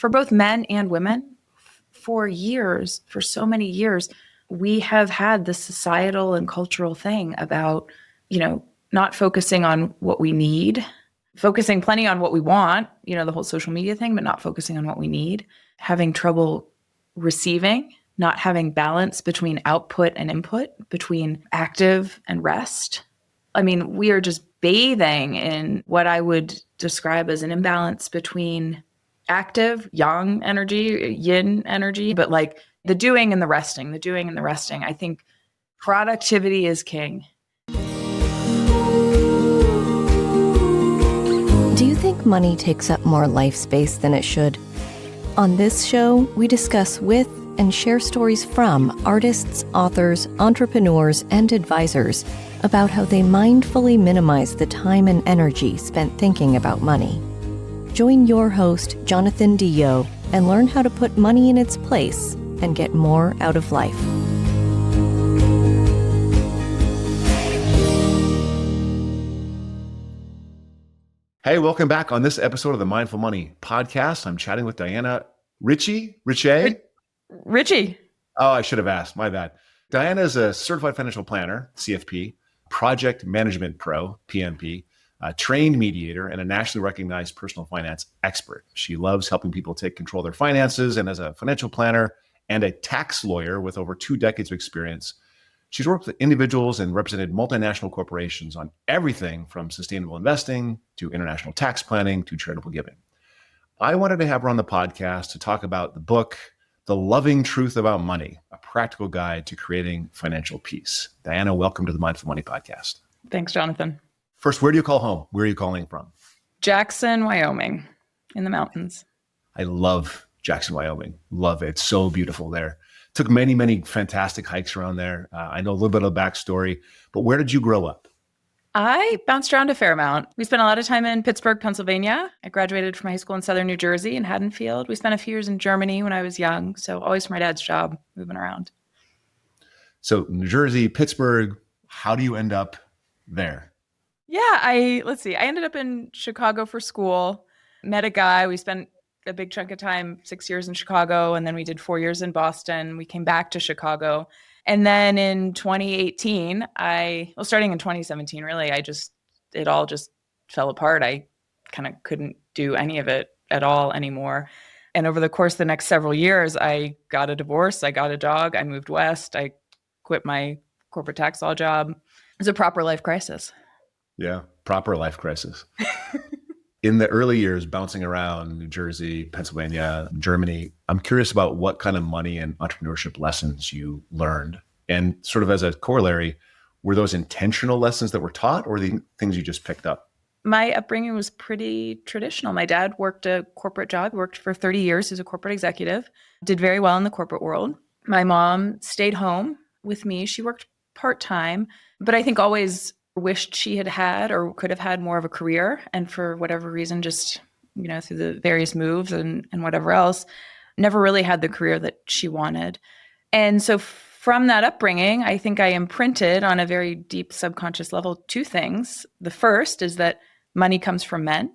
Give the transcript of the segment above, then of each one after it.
for both men and women, for years, for so many years, we have had this societal and cultural thing about, not focusing on what we need, focusing plenty on what we want, the whole social media thing, but not focusing on what we need, having trouble receiving, not having balance between output and input, between active and rest. I mean, we are just bathing in what I would describe as an imbalance between active, yang energy, yin energy, but like the doing and the resting, I think productivity is king. Do you think money takes up more life space than it should? On this show, we discuss with and share stories from artists, authors, entrepreneurs, and advisors about how they mindfully minimize the time and energy spent thinking about money. Join your host, Jonathan Dio, and learn how to put money in its place and get more out of life. Hey, welcome back. On this episode of the Mindful Money podcast, I'm chatting with Diana Richey. Richey. Oh, I should have asked. My bad. Diana is a certified financial planner, CFP, project management pro, PMP, a trained mediator, and a nationally recognized personal finance expert. She loves helping people take control of their finances, and as a financial planner and a tax lawyer with over 2 decades of experience, she's worked with individuals and represented multinational corporations on everything from sustainable investing to international tax planning to charitable giving. I wanted to have her on the podcast to talk about the book, The Loving Truth About Money, a practical guide to creating financial peace. Diana, welcome to the Mindful Money podcast. Thanks, Jonathan. First, where do you call home? Where are you calling from? Jackson, Wyoming, in the mountains. I love Jackson, Wyoming. Love it. It's so beautiful there. Took many, many fantastic hikes around there. I know a little bit of the backstory, but where did you grow up? I bounced around a fair amount. We spent a lot of time in Pittsburgh, Pennsylvania. I graduated from high school in southern New Jersey in Haddonfield. We spent a few years in Germany when I was young. So always for my dad's job, moving around. So New Jersey, Pittsburgh, how do you end up there? Yeah, I ended up in Chicago for school, met a guy. We spent a big chunk of time, 6 years in Chicago, and then we did 4 years in Boston. We came back to Chicago. And then in 2018, starting in 2017, really, it all just fell apart. I kind of couldn't do any of it at all anymore. And over the course of the next several years, I got a divorce, I got a dog, I moved west, I quit my corporate tax law job. It was a proper life crisis. Yeah, proper life crisis. In the early years, bouncing around New Jersey, Pennsylvania, Germany, I'm curious about what kind of money and entrepreneurship lessons you learned. And sort of as a corollary, were those intentional lessons that were taught or the things you just picked up? My upbringing was pretty traditional. My dad worked a corporate job, worked for 30 years as a corporate executive, did very well in the corporate world. My mom stayed home with me. She worked part-time, but I think always wished she had or could have had more of a career. And for whatever reason, just, through the various moves and whatever else, never really had the career that she wanted. And so from that upbringing, I think I imprinted on a very deep subconscious level 2 things. The first is that money comes from men,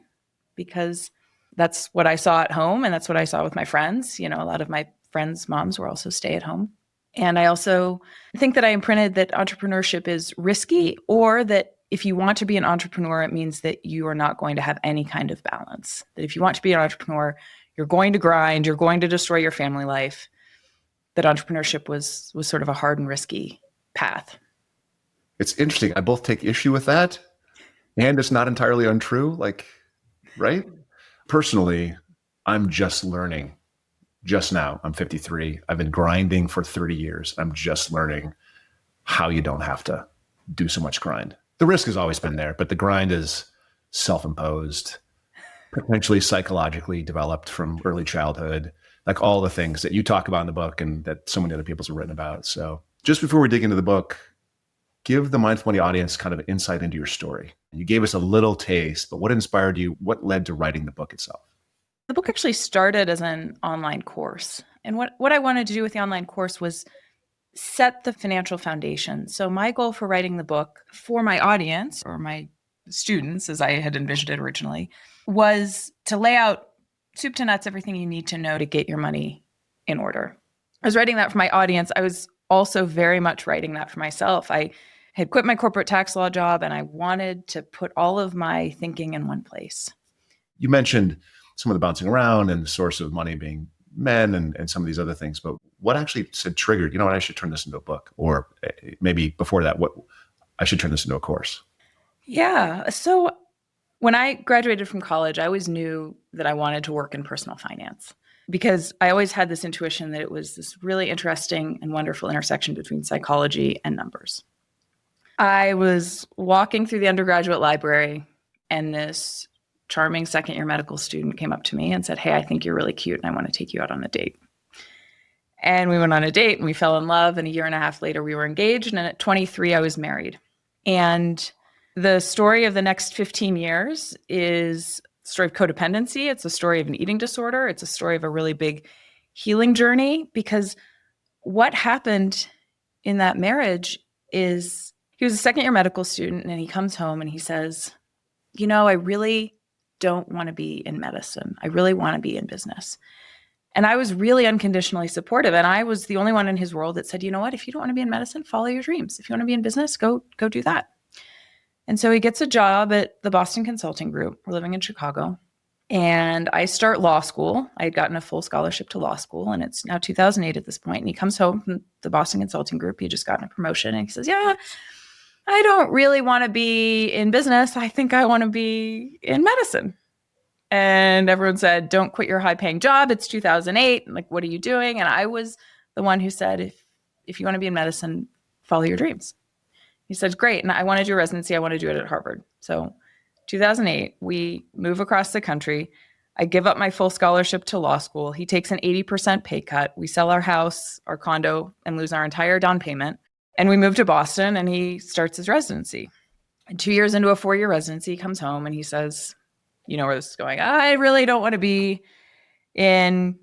because that's what I saw at home. And that's what I saw with my friends. A lot of my friends' moms were also stay at home. And I also think that I imprinted that entrepreneurship is risky, or that if you want to be an entrepreneur, it means that you are not going to have any kind of balance. That if you want to be an entrepreneur, you're going to grind, you're going to destroy your family life. That entrepreneurship was sort of a hard and risky path. It's interesting. I both take issue with that, and it's not entirely untrue. Right? Personally, I'm just learning. Just now, I'm 53. I've been grinding for 30 years. I'm just learning how you don't have to do so much grind. The risk has always been there, but the grind is self-imposed, potentially psychologically developed from early childhood, like all the things that you talk about in the book and that so many other people have written about. So just before we dig into the book, give the Mindful Money audience kind of an insight into your story. You gave us a little taste, but what inspired you? What led to writing the book itself? The book actually started as an online course. And what I wanted to do with the online course was set the financial foundation. So my goal for writing the book for my audience, or my students, as I had envisioned it originally, was to lay out soup to nuts, everything you need to know to get your money in order. I was writing that for my audience. I was also very much writing that for myself. I had quit my corporate tax law job and I wanted to put all of my thinking in one place. You mentioned some of the bouncing around and the source of money being men and some of these other things, but what actually said triggered, you know what, I should turn this into a book, or maybe before that, what I should turn this into a course? Yeah. So when I graduated from college, I always knew that I wanted to work in personal finance because I always had this intuition that it was this really interesting and wonderful intersection between psychology and numbers. I was walking through the undergraduate library and this charming second-year medical student came up to me and said, "Hey, I think you're really cute and I want to take you out on a date." And we went on a date and we fell in love. And a year and a half later, we were engaged. And at 23, I was married. And the story of the next 15 years is a story of codependency. It's a story of an eating disorder. It's a story of a really big healing journey, because what happened in that marriage is he was a second-year medical student and he comes home and he says, "You know, I really don't want to be in medicine. I really want to be in business." And I was really unconditionally supportive. And I was the only one in his world that said, "You know what, if you don't want to be in medicine, follow your dreams. If you want to be in business, go do that." And so he gets a job at the Boston Consulting Group. We're living in Chicago. And I start law school. I had gotten a full scholarship to law school, and it's now 2008 at this point. And he comes home from the Boston Consulting Group. He just gotten a promotion. And he says, "Yeah, I don't really want to be in business. I think I want to be in medicine." And everyone said, "Don't quit your high-paying job. It's 2008. Like, what are you doing?" And I was the one who said, if you want to be in medicine, follow your dreams. He said, "Great. And I want to do a residency. I want to do it at Harvard." So 2008, we move across the country. I give up my full scholarship to law school. He takes an 80% pay cut. We sell our house, our condo, and lose our entire down payment. And we move to Boston, and he starts his residency. And 2 years into a 4-year residency, he comes home and he says, "You know where this is going. I really don't want to be in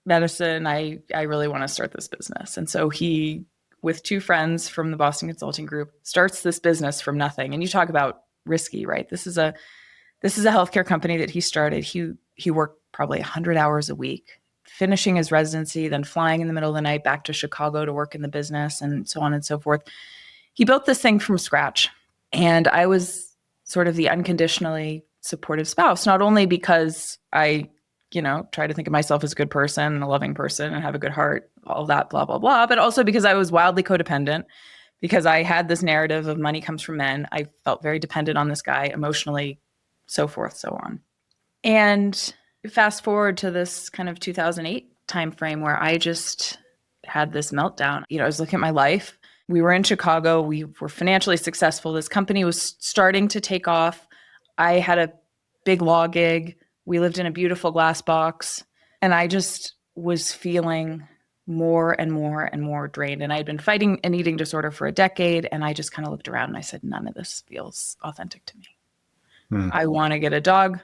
medicine. I really want to start this business." And so he, with 2 friends from the Boston Consulting Group, starts this business from nothing. And you talk about risky, right? This is a healthcare company that he started. He worked probably 100 hours a week, finishing his residency, then flying in the middle of the night back to Chicago to work in the business, and so on and so forth. He built this thing from scratch. And I was sort of the unconditionally supportive spouse, not only because I, try to think of myself as a good person and a loving person and have a good heart, all that, blah, blah, blah, but also because I was wildly codependent, because I had this narrative of money comes from men. I felt very dependent on this guy emotionally, so forth, so on. And fast forward to this kind of 2008 timeframe where I just had this meltdown. I was looking at my life. We were in Chicago. We were financially successful. This company was starting to take off. I had a big law gig. We lived in a beautiful glass box. And I just was feeling more and more and more drained. And I had been fighting an eating disorder for a decade. And I just kind of looked around and I said, none of this feels authentic to me. I want to get a dog.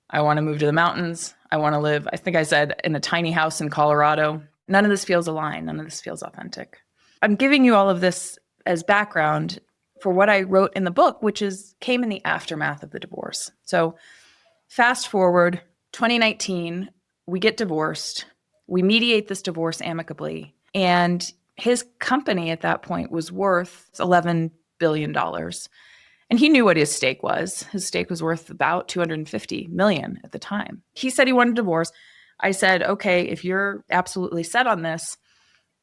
I want to move to the mountains. I want to live, I think I said, in a tiny house in Colorado. None of this feels aligned. None of this feels authentic. I'm giving you all of this as background for what I wrote in the book, which came in the aftermath of the divorce. So fast forward, 2019, we get divorced. We mediate this divorce amicably. And his company at that point was worth $11 billion. And he knew what his stake was. His stake was worth about $250 million at the time. He said he wanted a divorce. I said, "Okay, if you're absolutely set on this,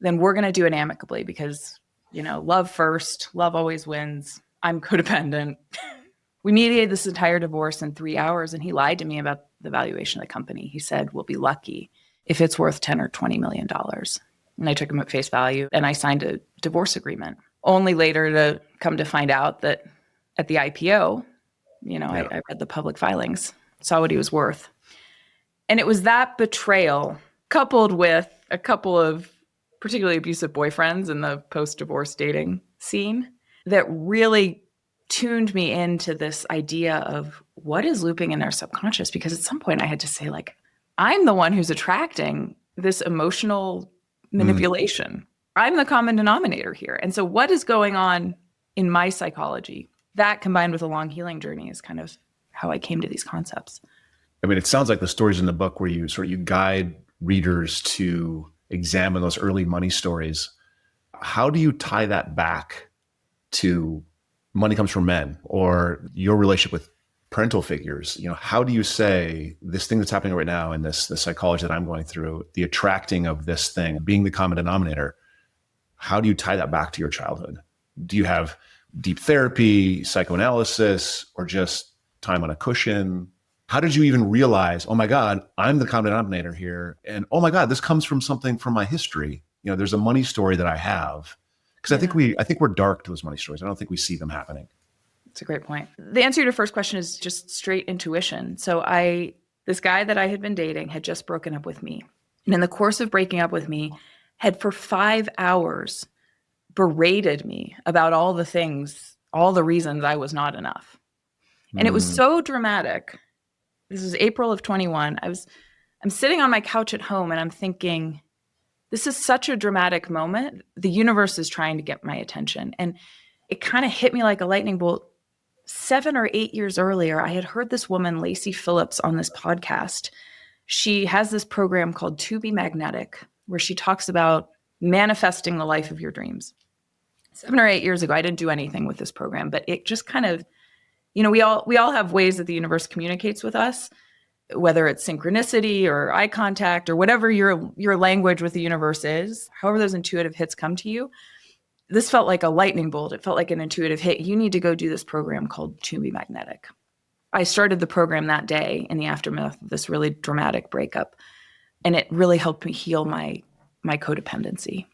then we're going to do it amicably because, love first, love always wins. I'm codependent." We mediated this entire divorce in 3 hours, and he lied to me about the valuation of the company. He said, "We'll be lucky if it's worth $10 or $20 million. And I took him at face value, and I signed a divorce agreement, only later to come to find out that at the IPO, I read the public filings, saw what he was worth. And it was that betrayal coupled with a couple of particularly abusive boyfriends in the post-divorce dating scene that really tuned me into this idea of what is looping in their subconscious. Because at some point I had to say, I'm the one who's attracting this emotional manipulation. I'm the common denominator here. And so what is going on in my psychology? That combined with a long healing journey is kind of how I came to these concepts. I mean, it sounds like the stories in the book where you guide readers to examine those early money stories. How do you tie that back to Money Comes from Men or your relationship with parental figures? How do you say this thing that's happening right now and this the psychology that I'm going through, the attracting of this thing, being the common denominator, how do you tie that back to your childhood? Do you have deep therapy, psychoanalysis, or just time on a cushion? How did you even realize, oh my God, I'm the common denominator here. And oh my God, this comes from something from my history. There's a money story that I have. Because I think we're dark to those money stories. I don't think we see them happening. That's a great point. The answer to your first question is just straight intuition. So this guy that I had been dating had just broken up with me. And in the course of breaking up with me, had for 5 hours berated me about all the things, all the reasons I was not enough. And it was so dramatic. This was April of 21. I'm sitting on my couch at home and I'm thinking, this is such a dramatic moment. The universe is trying to get my attention. And it kind of hit me like a lightning bolt. 7 or 8 years earlier, I had heard this woman, Lacey Phillips, on this podcast. She has this program called To Be Magnetic, where she talks about manifesting the life of your dreams. 7 or 8 years ago, I didn't do anything with this program, but it just kind of, we all have ways that the universe communicates with us, whether it's synchronicity or eye contact or whatever your language with the universe is, however those intuitive hits come to you. This felt like a lightning bolt. It felt like an intuitive hit. You need to go do this program called To Be Magnetic. I started the program that day in the aftermath of this really dramatic breakup, and it really helped me heal my codependency.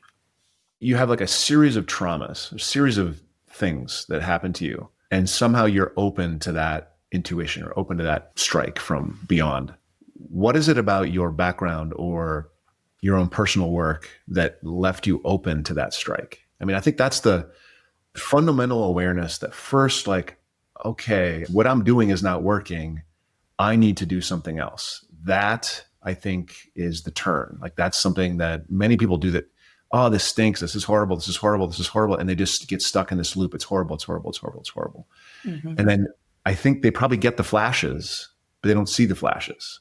You have like a series of traumas, a series of things that happen to you, and somehow you're open to that intuition or open to that strike from beyond. What is it about your background or your own personal work that left you open to that strike? I mean, I think that's the fundamental awareness that first, like, okay, what I'm doing is not working. I need to do something else. That, I think, is the turn. Like, that's something that many people do that, oh, this stinks. This is horrible. This is horrible. This is horrible. And they just get stuck in this loop. It's horrible. It's horrible. It's horrible. It's horrible. Mm-hmm. And then I think they probably get the flashes, but they don't see the flashes.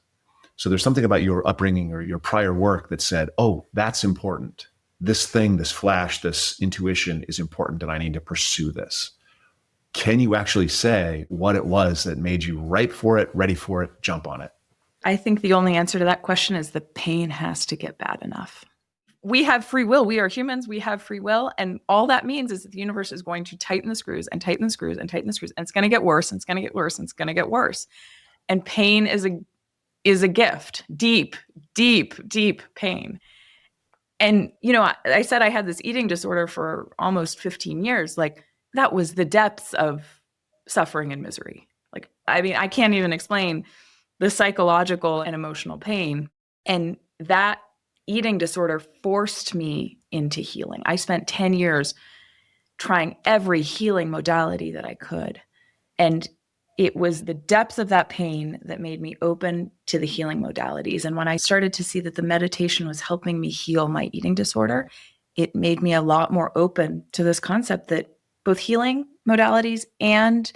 So there's something about your upbringing or your prior work that said, oh, that's important. This thing, this flash, this intuition is important and I need to pursue this. Can you actually say what it was that made you ripe for it, ready for it, jump on it? I think the only answer to that question is the pain has to get bad enough. We have free will. We are humans. We have free will. And all that means is that the universe is going to tighten the screws and tighten the screws and tighten the screws. And it's going to get worse. And it's going to get worse. And it's going to get worse. And pain is a gift. Deep, deep, deep pain. And, I said I had this eating disorder for almost 15 years. Like, that was the depths of suffering and misery. Like, I mean, I can't even explain the psychological and emotional pain. And that eating disorder forced me into healing. I spent 10 years trying every healing modality that I could. And it was the depth of that pain that made me open to the healing modalities. And when I started to see that the meditation was helping me heal my eating disorder, it made me a lot more open to this concept that both healing modalities and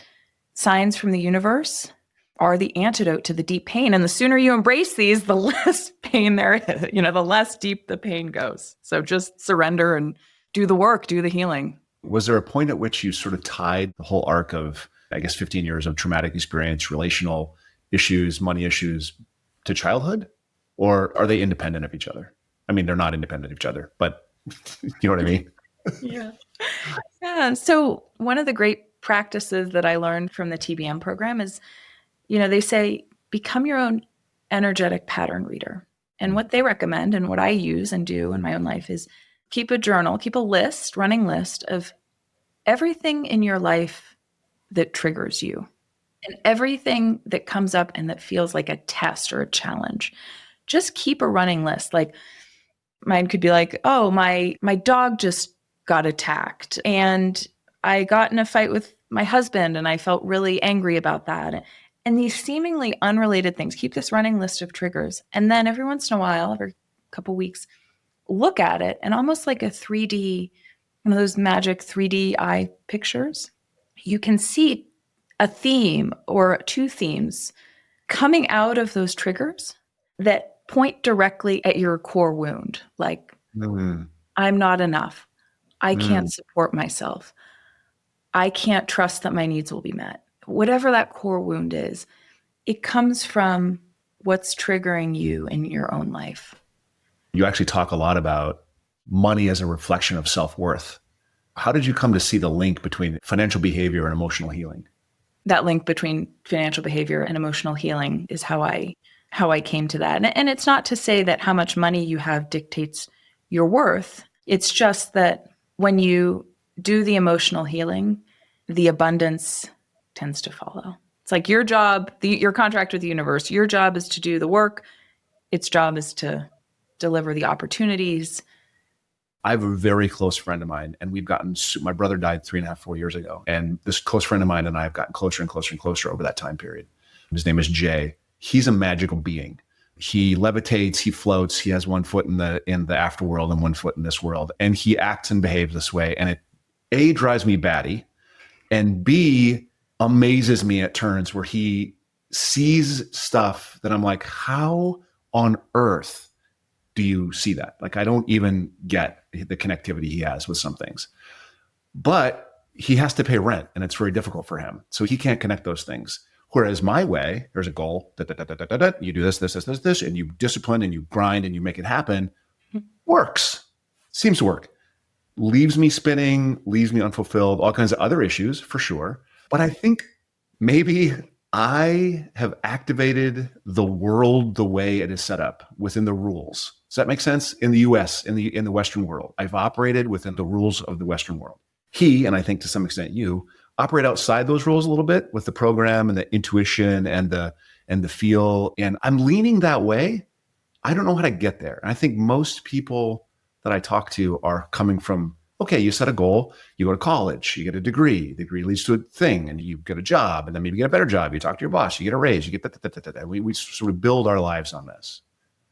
signs from the universe are the antidote to the deep pain. And the sooner you embrace these, the less pain there is, the less deep the pain goes. So just surrender and do the work, do the healing. Was there a point at which you sort of tied the whole arc of, I guess, 15 years of traumatic experience, relational issues, money issues to childhood? Or are they independent of each other? I mean, they're not independent of each other, but you know what I mean? Yeah. Yeah. So one of the great practices that I learned from the TBM program is, they say, become your own energetic pattern reader. And what they recommend and what I use and do in my own life is keep a journal, keep a list, running list of everything in your life that triggers you and everything that comes up and that feels like a test or a challenge. Just keep a running list. Like, mine could be like, oh, my dog just got attacked and I got in a fight with my husband and I felt really angry about that. And these seemingly unrelated things, keep this running list of triggers. And then every once in a while, every couple weeks, look at it and almost like a 3D, one of those magic 3D eye pictures, you can see a theme or two themes coming out of those triggers that point directly at your core wound, like, I'm not enough. I can't support myself. I can't trust that my needs will be met. Whatever that core wound is, it comes from what's triggering you in your own life. You actually talk a lot about money as a reflection of self-worth. How did you come to see the link between financial behavior and emotional healing? That link between financial behavior and emotional healing is how I came to that. And it's not to say that how much money you have dictates your worth. It's just that when you do the emotional healing, the abundance tends to follow. It's like your job, your contract with the universe, your job is to do the work. Its job is to deliver the opportunities. I have a very close friend of mine, and my brother died 3.5, 4 years ago. And this close friend of mine and I have gotten closer and closer and closer over that time period. His name is Jay. He's a magical being. He levitates, he floats, he has one foot in the afterworld and one foot in this world. And he acts and behaves this way. And it A, drives me batty, and B, amazes me at turns where he sees stuff that I'm like, how on earth do you see that? Like, I don't even get the connectivity he has with some things. But he has to pay rent, and it's very difficult for him. So he can't connect those things. Whereas my way, there's a goal, you do this, and you discipline and you grind and you make it happen. Works. Seems to work. Leaves me spinning, leaves me unfulfilled, all kinds of other issues for sure. But I think maybe I have activated the world the way it is set up within the rules. Does that make sense? In the US, in the Western world, I've operated within the rules of the Western world. He, and I think to some extent you, operate outside those rules a little bit with the program and the intuition and the feel. And I'm leaning that way. I don't know how to get there. And I think most people that I talk to are coming from, okay, you set a goal, you go to college, you get a degree, the degree leads to a thing, and you get a job, and then maybe you get a better job, you talk to your boss, you get a raise, you get that. We sort of build our lives on this.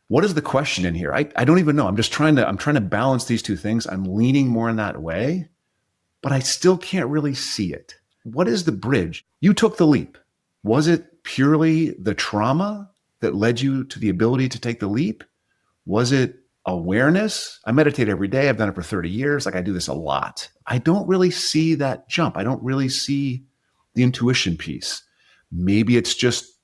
What is the question in here? I don't even know. I'm trying to balance these two things. I'm leaning more in that way, but I still can't really see it. What is the bridge? You took the leap. Was it purely the trauma that led you to the ability to take the leap? Was it awareness? I meditate every day. I've done it for 30 years. Like, I do this a lot. I don't really see that jump. I don't really see the intuition piece. Maybe it's just,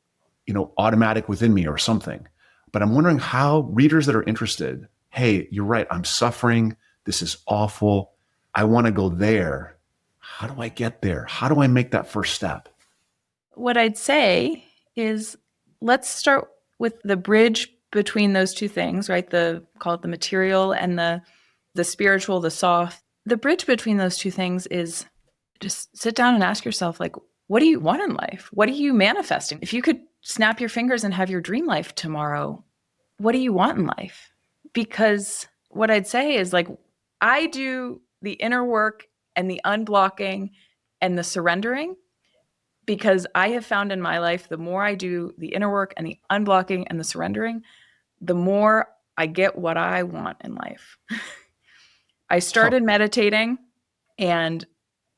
automatic within me or something. But I'm wondering how readers that are interested, hey, you're right. I'm suffering. This is awful. I want to go there. How do I get there? How do I make that first step? What I'd say is, let's start with the bridge between those two things, right? Call it the material and the spiritual, the soft. The bridge between those two things is just sit down and ask yourself, like, what do you want in life? What are you manifesting? If you could snap your fingers and have your dream life tomorrow, what do you want in life? Because what I'd say is, like, I do the inner work and the unblocking and the surrendering, because I have found in my life, the more I do the inner work and the unblocking and the surrendering, the more I get what I want in life. I started meditating, and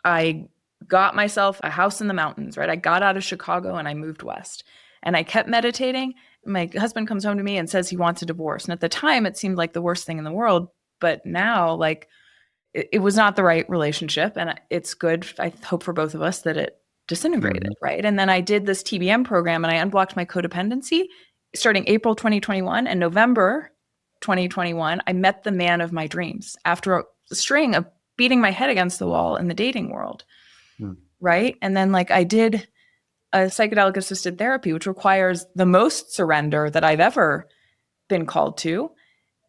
I got myself a house in the mountains, right? I got out of Chicago and I moved west, and I kept meditating. My husband comes home to me and says he wants a divorce. And at the time it seemed like the worst thing in the world. But now, like, it was not the right relationship, and it's good. I hope for both of us that it disintegrated, right? And then I did this TBM program, and I unblocked my codependency starting April 2021, and November 2021, I met the man of my dreams after a string of beating my head against the wall in the dating world, right? And then, like, I did a psychedelic assisted therapy, which requires the most surrender that I've ever been called to.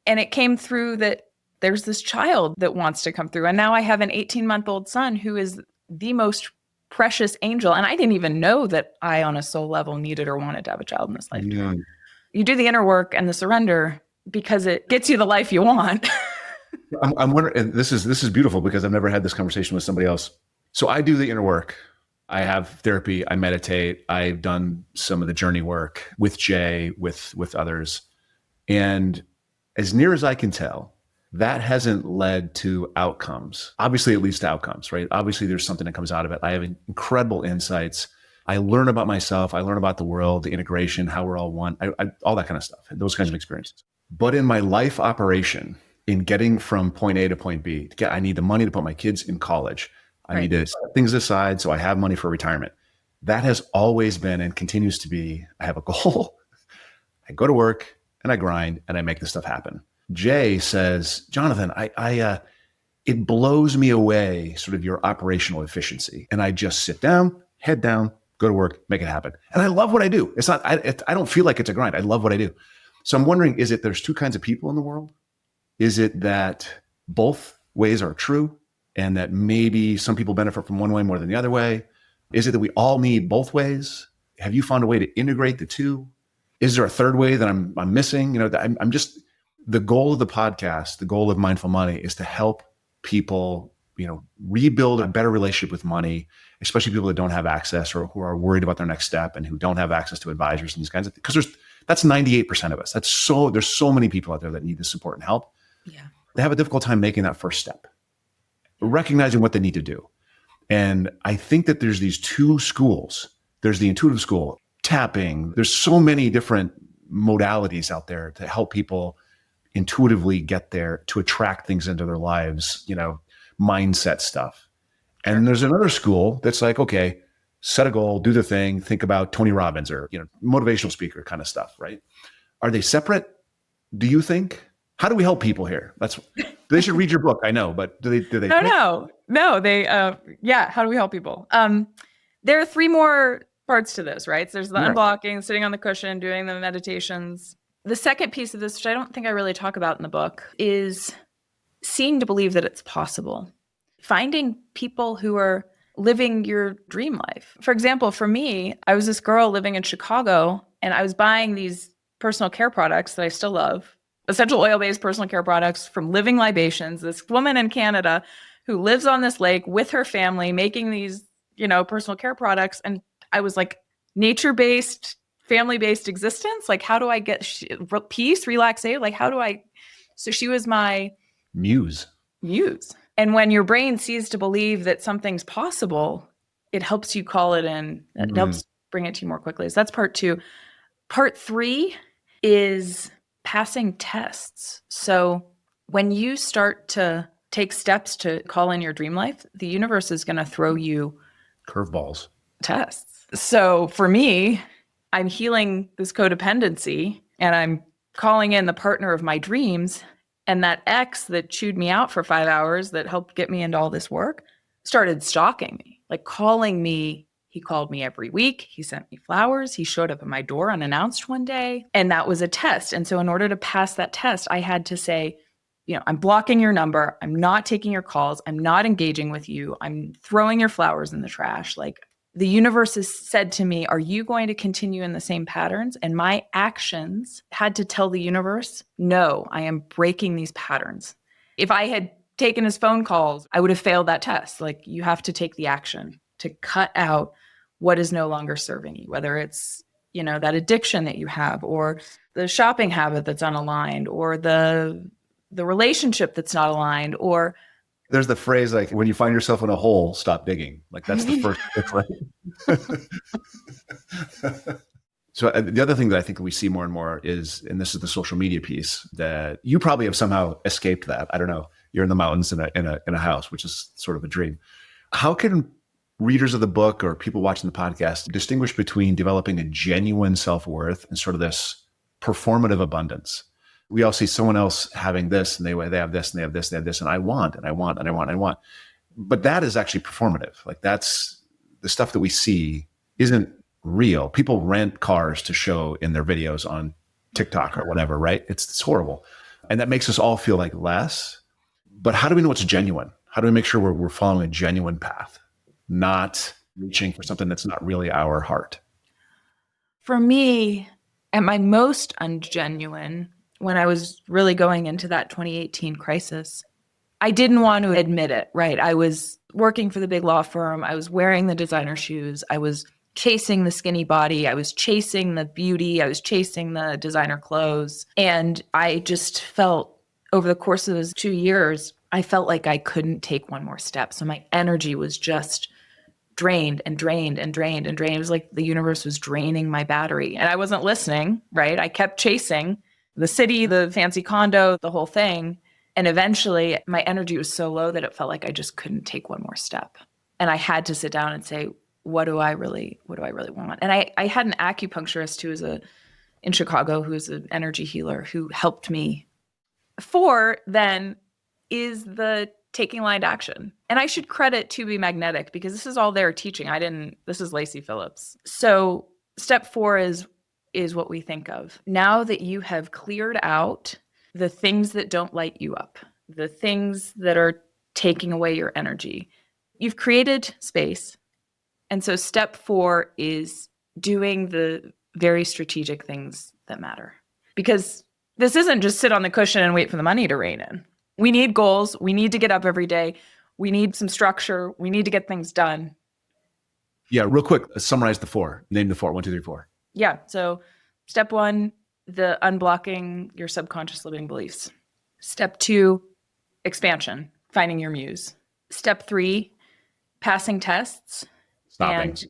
And it came through that there's this child that wants to come through. And now I have an 18-month-old son who is the most precious angel. And I didn't even know that I, on a soul level, needed or wanted to have a child in this life. Yeah. You do the inner work and the surrender because it gets you the life you want. I'm wondering, and this is beautiful because I've never had this conversation with somebody else. So I do the inner work. I have therapy. I meditate. I've done some of the journey work with Jay, with others. And as near as I can tell, that hasn't led to outcomes. Obviously, it leads to outcomes, right? Obviously, there's something that comes out of it. I have incredible insights. I learn about myself. I learn about the world, the integration, how we're all one, all that kind of stuff, those kinds of experiences. But in my life operation, in getting from point A to point B, I need the money to put my kids in college. I need to set things aside so I have money for retirement. That has always been and continues to be, I have a goal. I go to work and I grind and I make this stuff happen. Jay says, Jonathan, it blows me away, sort of your operational efficiency. And I just sit down, head down, go to work, make it happen. And I love what I do. It's not, I don't feel like it's a grind. I love what I do. So I'm wondering, is it there's two kinds of people in the world? Is it that both ways are true and that maybe some people benefit from one way more than the other way? Is it that we all need both ways? Have you found a way to integrate the two? Is there a third way that I'm missing? I'm just, the goal of the podcast, the goal of Mindful Money is to help people, rebuild a better relationship with money, especially people that don't have access or who are worried about their next step and who don't have access to advisors and these kinds of things. Because that's 98% of us. There's so many people out there that need the support and help. Yeah. They have a difficult time making that first step, recognizing what they need to do. And I think that there's these two schools. There's the intuitive school, tapping. There's so many different modalities out there to help people intuitively get there, to attract things into their lives, mindset stuff. And there's another school that's like, okay, set a goal, do the thing, think about Tony Robbins or, motivational speaker kind of stuff, right? Are they separate? Do you think? How do we help people here? They should read your book. I know, but do they? No, they, how do we help people? There are three more parts to this, right? So there's the unblocking, sitting on the cushion, doing the meditations. The second piece of this, which I don't think I really talk about in the book, is seeing to believe that it's possible. Finding people who are living your dream life. For example, for me, I was this girl living in Chicago and I was buying these personal care products that I still love, essential oil-based personal care products from Living Libations, this woman in Canada who lives on this lake with her family making these, personal care products. And I was like, nature-based, family-based existence. Like, how do I get peace, relaxation? Like, so she was my muse. And when your brain sees to believe that something's possible, it helps you call it in. It helps bring it to you more quickly. So that's part two. Part three is passing tests. So when you start to take steps to call in your dream life, the universe is going to throw you curveballs, tests. So for me, I'm healing this codependency and I'm calling in the partner of my dreams. And that ex that chewed me out for 5 hours that helped get me into all this work started stalking me, like calling me. He called me every week. He sent me flowers. He showed up at my door unannounced one day. And that was a test. And so in order to pass that test, I had to say, I'm blocking your number. I'm not taking your calls. I'm not engaging with you. I'm throwing your flowers in the trash. Like, the universe has said to me, are you going to continue in the same patterns? And my actions had to tell the universe, no, I am breaking these patterns. If I had taken his phone calls, I would have failed that test. Like, you have to take the action to cut out what is no longer serving you, whether it's, that addiction that you have, or the shopping habit that's unaligned, or the relationship that's not aligned, or there's the phrase, like, when you find yourself in a hole, stop digging. Like, that's the first tip, right? So the other thing that I think we see more and more is, and this is the social media piece, that you probably have somehow escaped that. I don't know. You're in the mountains in a house, which is sort of a dream. How can readers of the book or people watching the podcast distinguish between developing a genuine self-worth and sort of this performative abundance? We all see someone else having this, and they have this, and they have this, and they have this, and I want, and I want, and I want, and I want. But that is actually performative. Like, that's the stuff that we see isn't real. People rent cars to show in their videos on TikTok or whatever, right? It's horrible. And that makes us all feel like less. But how do we know what's genuine? How do we make sure we're following a genuine path, not reaching for something that's not really our heart? For me, at my most ungenuine, when I was really going into that 2018 crisis, I didn't want to admit it, right? I was working for the big law firm. I was wearing the designer shoes. I was chasing the skinny body. I was chasing the beauty. I was chasing the designer clothes. And I just felt, over the course of those 2 years, I felt like I couldn't take one more step. So my energy was just drained and drained and drained and drained. It was like the universe was draining my battery and I wasn't listening, right? I kept chasing the city, the fancy condo, the whole thing. And eventually my energy was so low that it felt like I just couldn't take one more step. And I had to sit down and say, what do I really want? And I had an acupuncturist who was in Chicago, who was an energy healer who helped me. 4 then is the taking aligned action. And I should credit To Be Magnetic because this is all they're teaching. This is Lacey Phillips. So step 4 is what we think of. Now that you have cleared out the things that don't light you up, the things that are taking away your energy, you've created space. And so step 4 is doing the very strategic things that matter. Because this isn't just sit on the cushion and wait for the money to rain in. We need goals. We need to get up every day. We need some structure. We need to get things done. Yeah, real quick, summarize the 4. Name the 4. 1, 2, 3, 4. Yeah. So step 1, the unblocking your subconscious limiting beliefs. Step 2, expansion, finding your muse. Step 3, passing tests. Stopping. And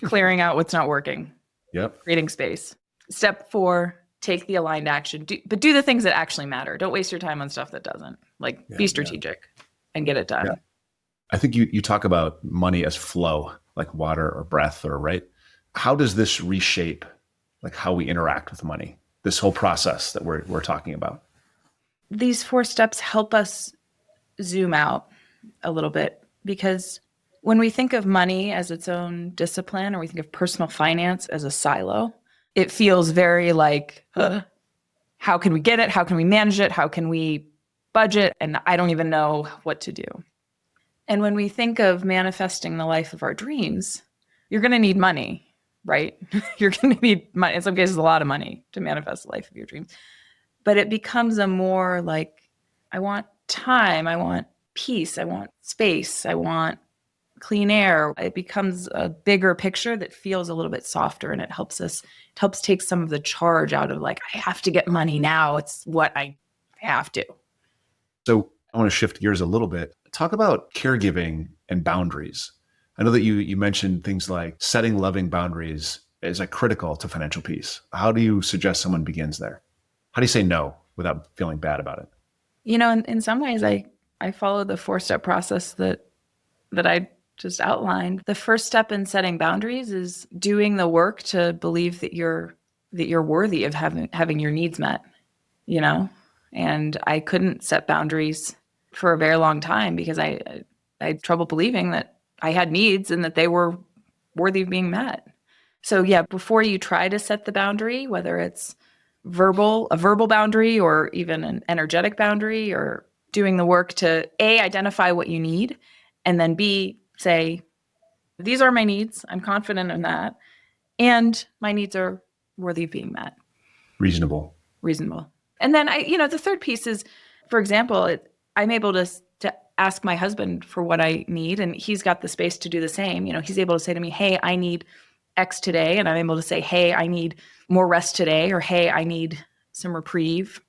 clearing out what's not working. Yep. Creating space. Step 4, take the aligned action, but do the things that actually matter. Don't waste your time on stuff that doesn't. Be strategic and get it done. Yeah. I think you talk about money as flow, like water or breath, or right. How does this reshape like how we interact with money? This whole process that we're talking about. These 4 steps help us zoom out a little bit because when we think of money as its own discipline, or we think of personal finance as a silo, it feels very like, how can we get it? How can we manage it? How can we budget? And I don't even know what to do. And when we think of manifesting the life of our dreams, you're going to need money, right? You're going to need money, in some cases, a lot of money to manifest the life of your dreams. But it becomes a more like, I want time, I want peace, I want space, I want clean air. It becomes a bigger picture that feels a little bit softer, and it helps take some of the charge out of like, I have to get money now. It's what I have to. So I want to shift gears a little bit. Talk about caregiving and boundaries. I know that you mentioned things like setting loving boundaries is like critical to financial peace. How do you suggest someone begins there? How do you say no without feeling bad about it? In some ways, I follow the 4-step process that I just outlined. The first step in setting boundaries is doing the work to believe that you're worthy of having your needs met, And I couldn't set boundaries for a very long time because I had trouble believing that I had needs and that they were worthy of being met. So yeah, before you try to set the boundary, whether it's a verbal boundary or even an energetic boundary, or doing the work to A, identify what you need, and then B, say, these are my needs. I'm confident in that. And my needs are worthy of being met. Reasonable. And then the third piece is, for example, I'm able to ask my husband for what I need, and he's got the space to do the same. He's able to say to me, hey, I need X today. And I'm able to say, hey, I need more rest today, or hey, I need some reprieve.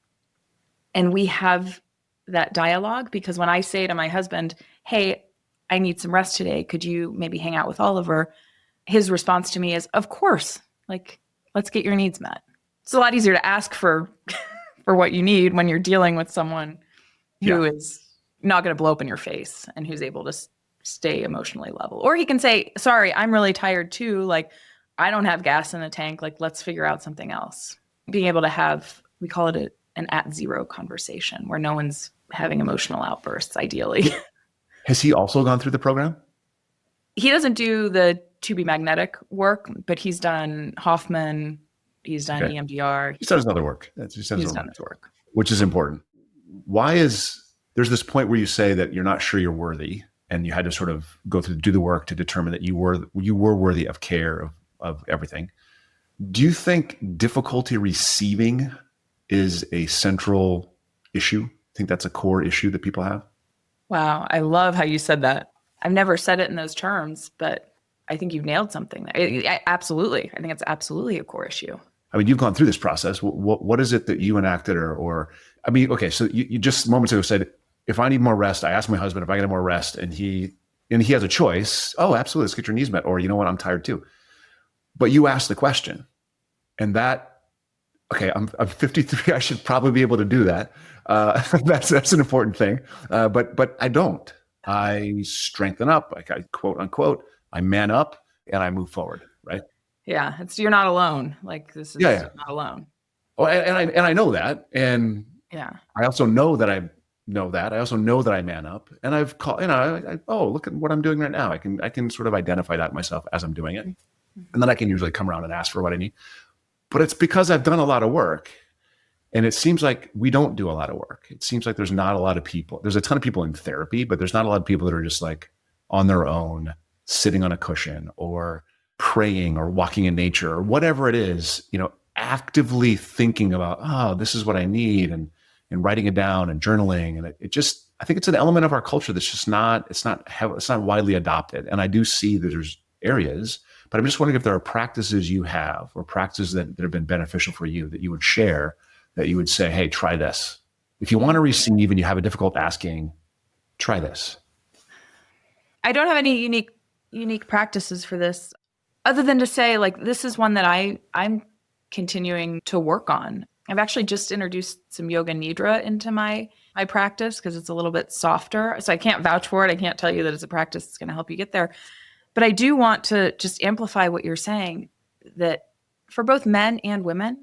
And we have that dialogue, because when I say to my husband, hey, I need some rest today, could you maybe hang out with Oliver? His response to me is, of course, let's get your needs met. It's a lot easier to ask for what you need when you're dealing with someone who is not going to blow up in your face and who's able to stay emotionally level. Or he can say, sorry, I'm really tired too. I don't have gas in the tank. Let's figure out something else. Being able to have, we call it an at-zero conversation where no one's having emotional outbursts, ideally. Has he also gone through the program? He doesn't do the To Be Magnetic work, but he's done Hoffman. He's done EMDR. He's done his other work. He's done his work. Which is important. There's this point where you say that you're not sure you're worthy, and you had to sort of do the work to determine that you were worthy of care, of everything. Do you think difficulty receiving is a central issue? Think that's a core issue that people have? Wow. I love how you said that. I've never said it in those terms, but I think you've nailed something there. Absolutely. I think it's absolutely a core issue. I mean, you've gone through this process. What is it that you enacted okay, so you just moments ago said, if I need more rest, I asked my husband if I get more rest, and he and he has a choice. Oh, absolutely. Let's get your needs met. Or, you know what? I'm tired too. But you ask the question, and that, okay, I'm 53. I should probably be able to do that. That's an important thing. But I don't. I strengthen up, like I quote unquote, I man up and I move forward. Right. Yeah. You're not alone. Like this is Yeah. not alone. Oh, and I know that. And yeah, I also know that I know that. I also know that I man up, and I've called, oh, look at what I'm doing right now. I can sort of identify that myself as I'm doing it. And then I can usually come around and ask for what I need. But it's because I've done a lot of work. And it seems like we don't do a lot of work. It seems like there's not a lot of people. There's a ton of people in therapy, but there's not a lot of people that are just like on their own, sitting on a cushion or praying or walking in nature or whatever it is, actively thinking about, oh, this is what I need, and writing it down and journaling. And it just, I think it's an element of our culture that's just it's not widely adopted. And I do see that there's areas, but I'm just wondering if there are practices you have or practices that have been beneficial for you that you would share, that you would say, hey, try this. If you want to receive and you have a difficult asking, try this. I don't have any unique practices for this, other than to say, like, this is one that I'm continuing to work on. I've actually just introduced some yoga nidra into my practice because it's a little bit softer. So I can't vouch for it. I can't tell you that it's a practice that's going to help you get there. But I do want to just amplify what you're saying, that for both men and women,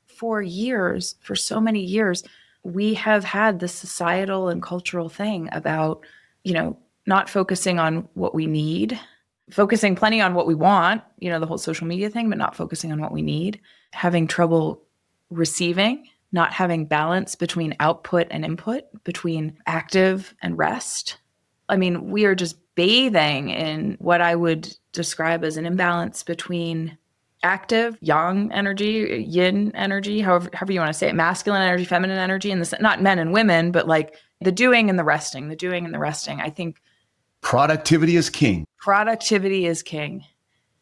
for so many years, we have had this societal and cultural thing about, not focusing on what we need, focusing plenty on what we want, the whole social media thing, but not focusing on what we need, having trouble receiving, not having balance between output and input, between active and rest. I mean, we are just bathing in what I would describe as an imbalance between active, yang energy, yin energy, however you want to say it, masculine energy, feminine energy, and not men and women, but like the doing and the resting. I think productivity is king. Productivity is king.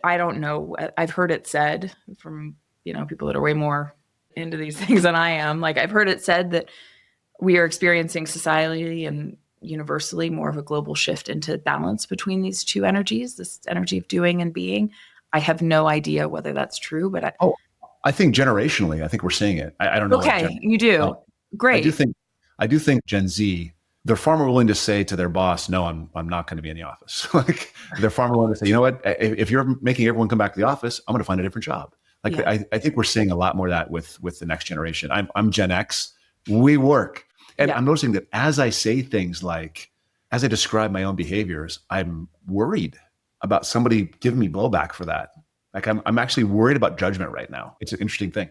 I don't know. I've heard it said from, people that are way more into these things than I am. Like, I've heard it said that we are experiencing societally and universally more of a global shift into balance between these two energies, this energy of doing and being. I have no idea whether that's true, but I think generationally, I think we're seeing it. I don't know. Okay, you do. Great. I do think Gen Z, they're far more willing to say to their boss, no, I'm not going to be in the office. Like, they're far more willing to say, you know what, if you're making everyone come back to the office, I'm going to find a different job. Like, yeah. I think we're seeing a lot more of that with the next generation. I'm Gen X. We work. And I'm noticing that as I say things like, as I describe my own behaviors, I'm worried about somebody giving me blowback for that. Like, I'm actually worried about judgment right now. It's an interesting thing.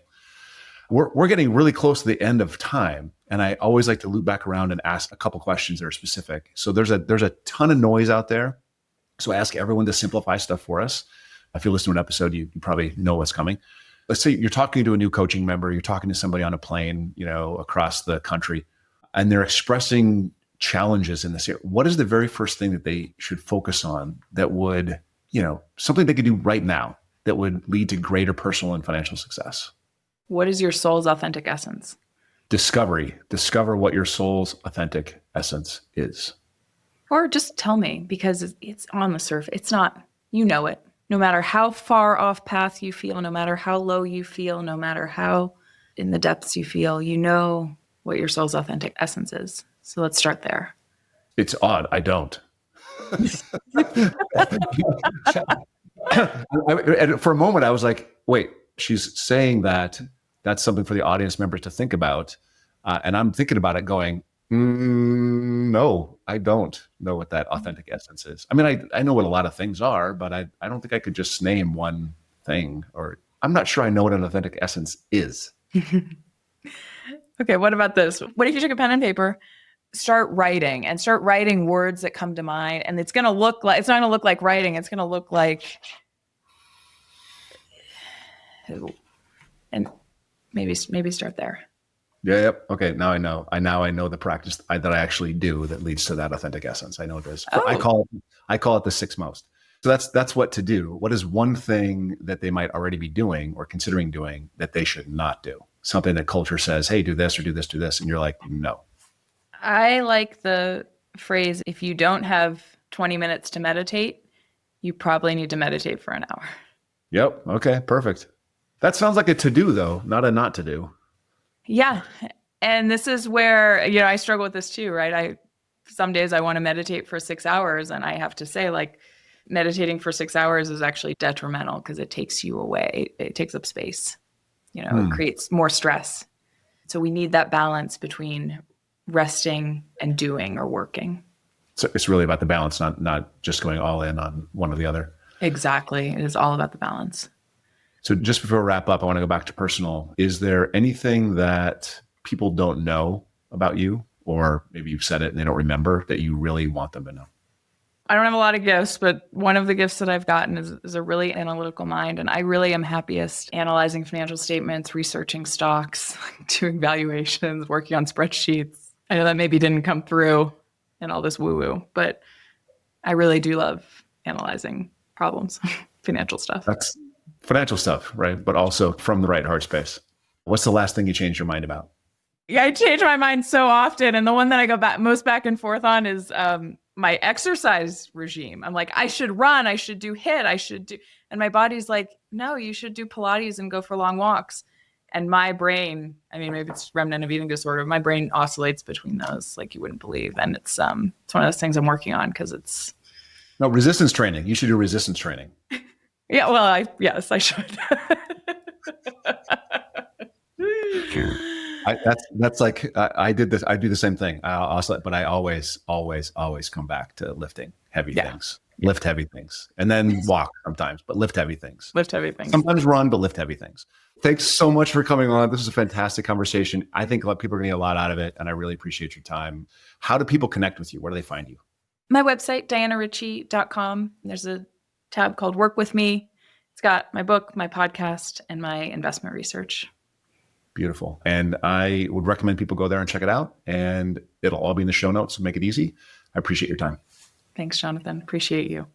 We're getting really close to the end of time. And I always like to loop back around and ask a couple questions that are specific. So there's a ton of noise out there. So I ask everyone to simplify stuff for us. If you listen to an episode, you probably know what's coming. Let's say you're talking to a new coaching member, you're talking to somebody on a plane, across the country, and they're expressing challenges in this area. What is the very first thing that they should focus on that would, something they could do right now that would lead to greater personal and financial success? What is your soul's authentic essence? Discover what your soul's authentic essence is. Or just tell me, because it's on the surface. It's not, it. No matter how far off path you feel, no matter how low you feel, no matter how in the depths you feel, what your soul's authentic essence is. So let's start there. It's odd. I don't. And for a moment, I was like, wait, she's saying that that's something for the audience members to think about. And I'm thinking about it going, no, I don't know what that authentic essence is. I mean, I know what a lot of things are, but I don't think I could just name one thing, or I'm not sure I know what an authentic essence is. Okay, what about this? What if you took a pen and paper, start writing words that come to mind, and it's not going to look like writing. It's going to look like, and maybe start there. Yeah. Yep. Okay. Now I know. I know the practice that I actually do that leads to that authentic essence. I know it is. Oh. I call it the 6 most. So that's what to do. What is one thing that they might already be doing or considering doing that they should not do? Something that culture says, hey, do this or do this, do this. And you're like, no. I like the phrase, if you don't have 20 minutes to meditate, you probably need to meditate for an hour. Yep. Okay. Perfect. That sounds like a to-do though, not a not to do. Yeah. And this is where, I struggle with this too, right? Some days I want to meditate for 6 hours, and I have to say, like, meditating for 6 hours is actually detrimental because it takes you away. It takes up space. It creates more stress. So we need that balance between resting and doing or working. So it's really about the balance, not just going all in on one or the other. Exactly. It is all about the balance. So just before we wrap up, I want to go back to personal. Is there anything that people don't know about you, or maybe you've said it and they don't remember, that you really want them to know? I don't have a lot of gifts, but one of the gifts that I've gotten is a really analytical mind. And I really am happiest analyzing financial statements, researching stocks, doing valuations, working on spreadsheets. I know that maybe didn't come through in all this woo-woo, but I really do love analyzing problems, financial stuff. That's financial stuff, right? But also from the right heart space. What's the last thing you changed your mind about? Yeah, I change my mind so often. And the one that I go most back and forth on is my exercise regime. I'm like, I should run, I should do HIIT, and my body's like, no, you should do Pilates and go for long walks. And my brain, maybe it's remnant of eating disorder, my brain oscillates between those like you wouldn't believe. And it's one of those things I'm working on because it's... No, resistance training. You should do resistance training. Yeah, well, yes, I should. That's like, I did this. I do the same thing. I oscillate, but I always come back to lifting heavy things. Lift heavy things, and then walk sometimes, but lift heavy things. Lift heavy things. Sometimes run, but lift heavy things. Thanks so much for coming on. This was a fantastic conversation. I think a lot of people are going to get a lot out of it, and I really appreciate your time. How do people connect with you? Where do they find you? My website, dianarichey.com. There's a tab called Work With Me. It's got my book, my podcast, and my investment research. Beautiful. And I would recommend people go there and check it out. And it'll all be in the show notes. So make it easy. I appreciate your time. Thanks, Jonathan. Appreciate you.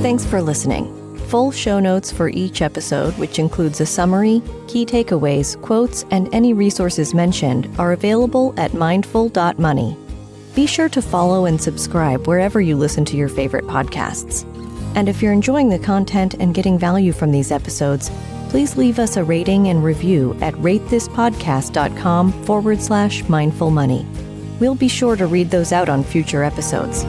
Thanks for listening. Full show notes for each episode, which includes a summary, key takeaways, quotes, and any resources mentioned, are available at mindful.money. Be sure to follow and subscribe wherever you listen to your favorite podcasts. And if you're enjoying the content and getting value from these episodes, please leave us a rating and review at ratethispodcast.com/mindfulmoney. We'll be sure to read those out on future episodes.